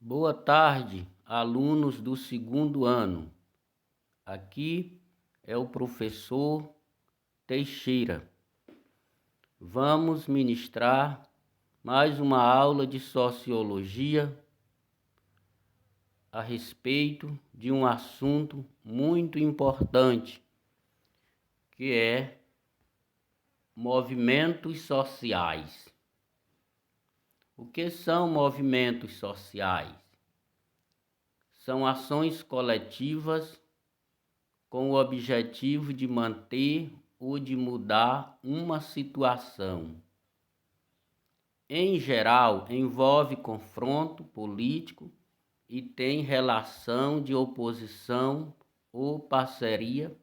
Boa tarde, alunos do segundo ano. Aqui é o professor Teixeira. Vamos ministrar mais uma aula de sociologia a respeito de um assunto muito importante, que é movimentos sociais. O que são movimentos sociais? São ações coletivas com o objetivo de manter ou de mudar uma situação. Em geral, envolve confronto político e tem relação de oposição ou parceria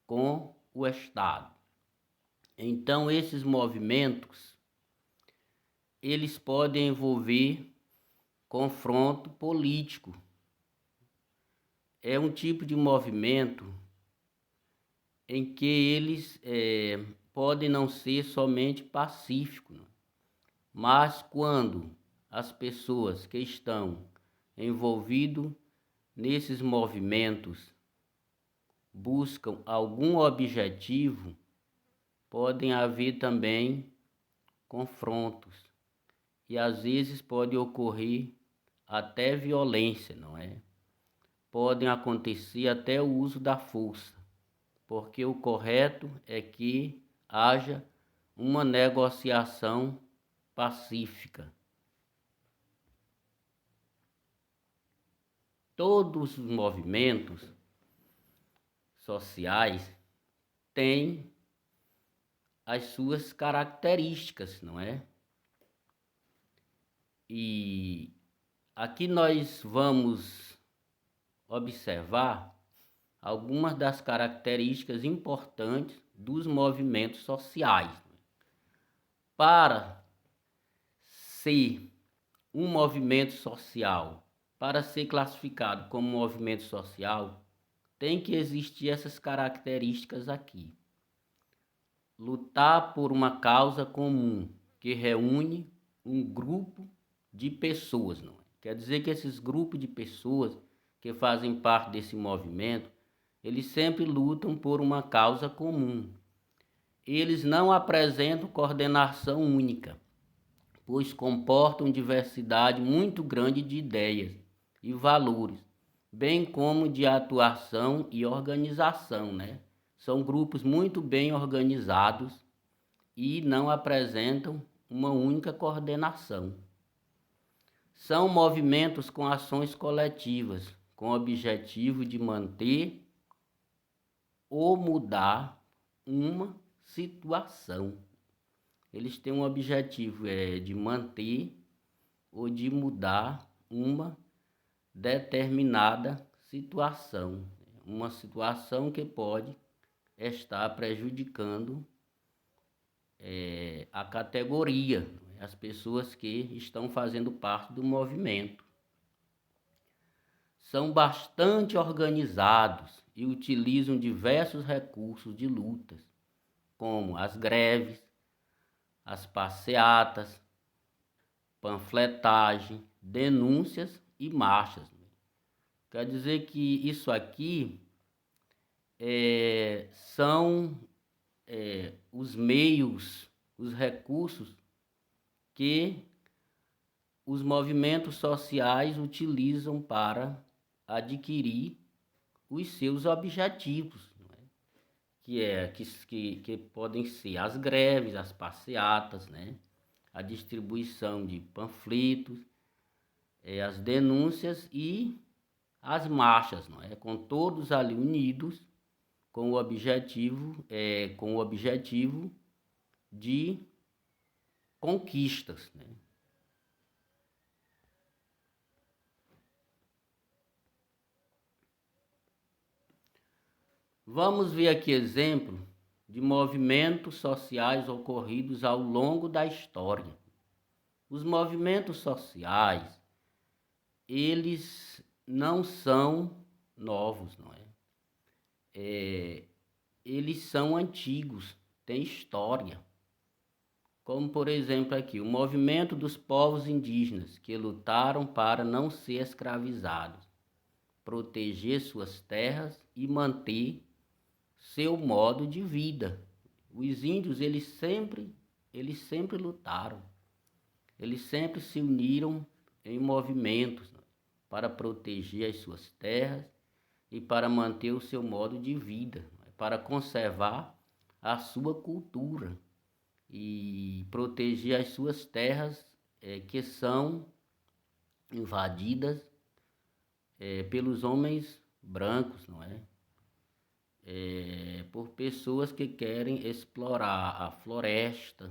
com o Estado. Então, esses movimentos, eles podem envolver confronto político. É um tipo de movimento em que eles podem não ser somente pacíficos, mas quando as pessoas que estão envolvidas nesses movimentos buscam algum objetivo, podem haver também confrontos e às vezes pode ocorrer até violência, não é? Podem acontecer até o uso da força, porque o correto é que haja uma negociação pacífica. Todos os movimentos sociais têm as suas características, não é? E aqui nós vamos observar algumas das características importantes dos movimentos sociais. Para ser um movimento social, para ser classificado como movimento social, tem que existir essas características aqui. Lutar por uma causa comum que reúne um grupo de pessoas, não é? Quer dizer que esses grupos de pessoas que fazem parte desse movimento, eles sempre lutam por uma causa comum. Eles não apresentam coordenação única, pois comportam diversidade muito grande de ideias e valores, bem como de atuação e organização, né? São grupos muito bem organizados e não apresentam uma única coordenação. São movimentos com ações coletivas, com o objetivo de manter ou mudar uma situação. Eles têm um objetivo de manter ou de mudar uma determinada situação. Uma situação que pode estar prejudicando a categoria, as pessoas que estão fazendo parte do movimento. São bastante organizados e utilizam diversos recursos de lutas, como as greves, as passeatas, panfletagem, denúncias e marchas. Quer dizer que isso aqui são os meios, os recursos que os movimentos sociais utilizam para adquirir os seus objetivos, que podem ser as greves, as passeatas, né? A distribuição de panfletos, as denúncias e as marchas, não é? Com todos ali unidos com o objetivo de conquistas, né? Vamos ver aqui exemplo de movimentos sociais ocorridos ao longo da história. Os movimentos sociais, eles não são novos, não é? Eles são antigos, têm história. como por exemplo aqui, o movimento dos povos indígenas que lutaram para não ser escravizados, proteger suas terras e manter seu modo de vida. Os índios, eles sempre lutaram, eles sempre se uniram em movimentos, né, para proteger as suas terras e para manter o seu modo de vida, né, para conservar a sua cultura e proteger as suas terras que são invadidas pelos homens brancos, não é? Por pessoas que querem explorar a floresta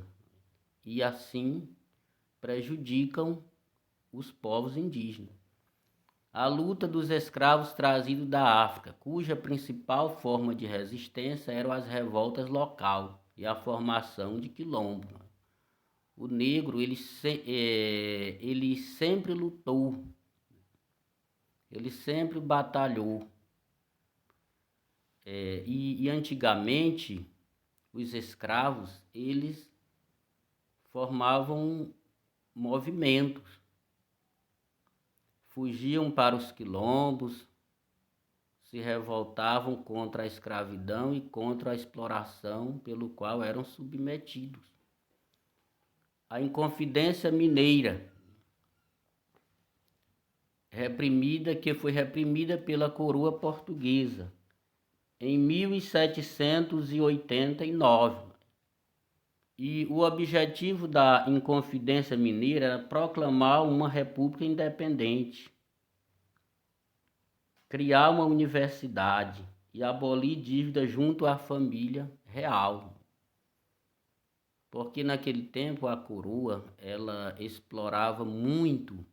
e assim prejudicam os povos indígenas. A luta dos escravos trazidos da África, cuja principal forma de resistência eram as revoltas locais e a formação de quilombos. O negro, ele sempre lutou, ele sempre batalhou. E antigamente, os escravos, eles formavam movimentos, fugiam para os quilombos, se revoltavam contra a escravidão e contra a exploração pelo qual eram submetidos. A Inconfidência Mineira, que foi reprimida pela coroa portuguesa em 1789. E o objetivo da Inconfidência Mineira era proclamar uma república independente, criar uma universidade e abolir dívidas junto à família real. Porque naquele tempo a coroa, ela explorava muito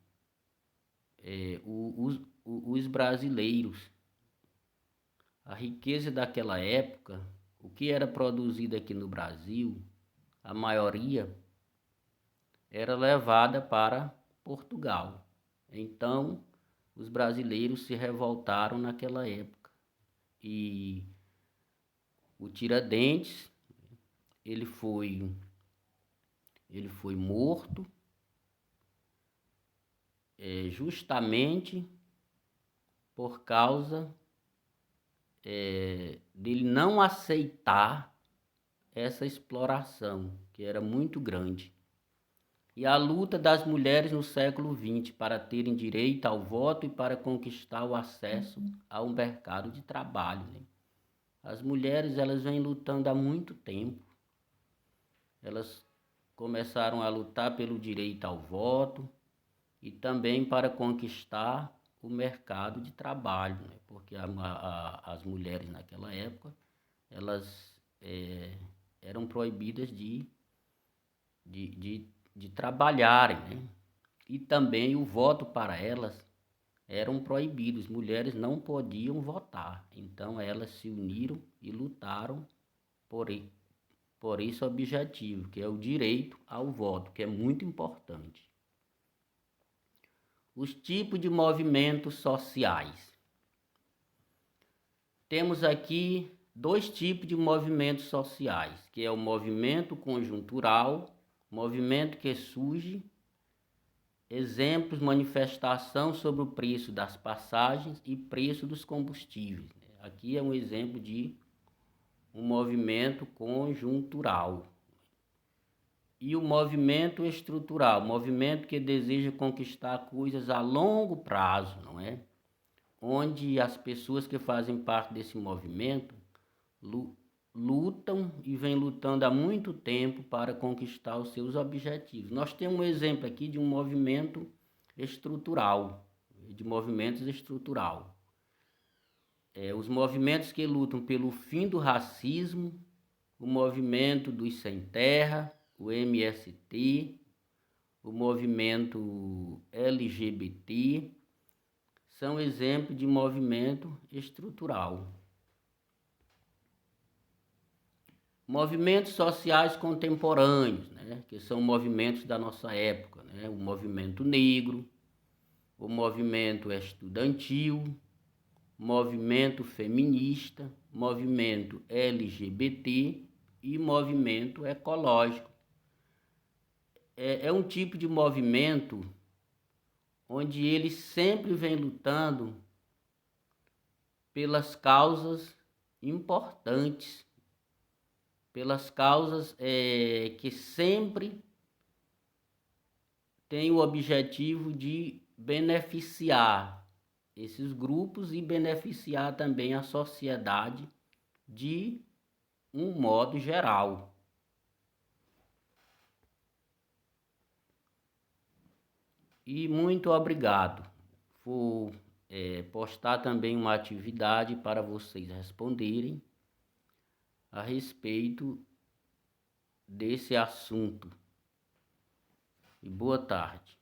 os brasileiros. A riqueza daquela época, o que era produzido aqui no Brasil, a maioria era levada para Portugal. Então, os brasileiros se revoltaram naquela época. E o Tiradentes, ele foi morto justamente por causa dele não aceitar essa exploração, que era muito grande. E a luta das mulheres no século XX para terem direito ao voto e para conquistar o acesso ao mercado de trabalho, né? As mulheres, elas vêm lutando há muito tempo. Elas começaram a lutar pelo direito ao voto e também para conquistar o mercado de trabalho, né? Porque as mulheres naquela época, elas eram proibidas de trabalharem, né? E também o voto para elas eram proibidos, mulheres não podiam votar. Então elas se uniram e lutaram por esse objetivo, que é o direito ao voto, que é muito importante. Os tipos de movimentos sociais. Temos aqui 2 tipos de movimentos sociais, que é o movimento conjuntural, movimento que surge, exemplos, manifestação sobre o preço das passagens e preço dos combustíveis. Aqui é um exemplo de um movimento conjuntural. E o movimento estrutural, movimento que deseja conquistar coisas a longo prazo, não é? Onde as pessoas que fazem parte desse movimento lutam e vêm lutando há muito tempo para conquistar os seus objetivos. Nós temos um exemplo aqui de um movimento estrutural, de movimentos estrutural. Os movimentos que lutam pelo fim do racismo, o movimento dos sem terra, o MST, o movimento LGBT, são exemplos de movimento estrutural. Movimentos sociais contemporâneos, né, que são movimentos da nossa época, né, o movimento negro, o movimento estudantil, movimento feminista, movimento LGBT e movimento ecológico, é um tipo de movimento onde ele sempre vem lutando pelas causas importantes, pelas causas que sempre tem o objetivo de beneficiar esses grupos e beneficiar também a sociedade de um modo geral. E muito obrigado. Vou postar também uma atividade para vocês responderem a respeito desse assunto. E boa tarde.